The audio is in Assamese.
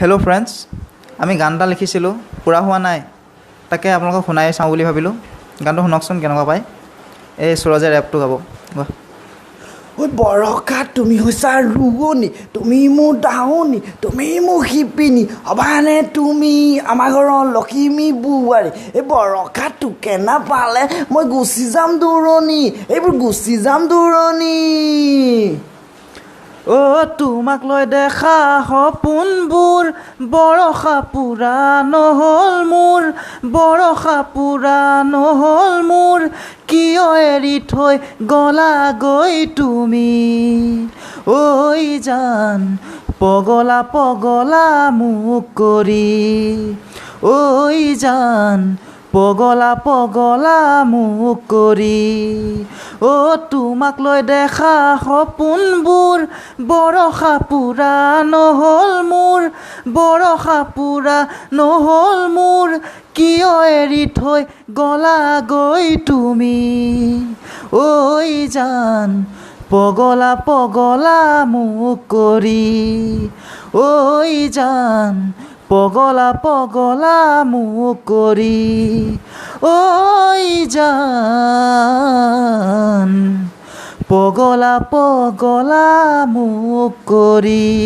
হেল্ল' ফ্ৰেণ্ডছ, আমি গান এটা লিখিছিলোঁ, পূৰা হোৱা নাই, তাকে আপোনালোকক শুনাই চাওঁ বুলি ভাবিলোঁ। গানটো শুনকচোন কেনেকুৱা পায়। এই সুৰজে ৰেপটো গাব। বাহ। ঐ বৰষা তুমি হৈছা ৰোৱনী, তুমি মোৰ দাৱনী, তুমি মোৰ শিপিনী, হ'বানে তুমি আমাৰ ঘৰৰ লখিমী বোৱাৰী। এই বৰষা তোকে নাপালে মই গুচি যাম দূৰণি, এইবোৰ গুচি যাম দূৰণি। তোমাক লৈ দেখা সপোনবোৰ বৰষা পূৰা নহ'ল মোৰ, বৰষা পূৰা নহ'ল মোৰ, কিয় এৰি থৈ গলাগৈ তুমি। ঐ জান পগলা পগলা মোক কৰি, ঐ জান পগলা পগলা মোক কৰি। তোমাক লৈ দেখা সপোনবোৰ বৰষা পূৰা নহ'ল মোৰ, বৰষা পূৰা নহ'ল মোৰ, কিয় এৰি থৈ গলাগৈ তুমি। ঐ জান পগলা পগলা মোক কৰি, ঐ জান পগলা পগলা মোক কৰি। ঐ জান পগলা পগলা মোক কৰি।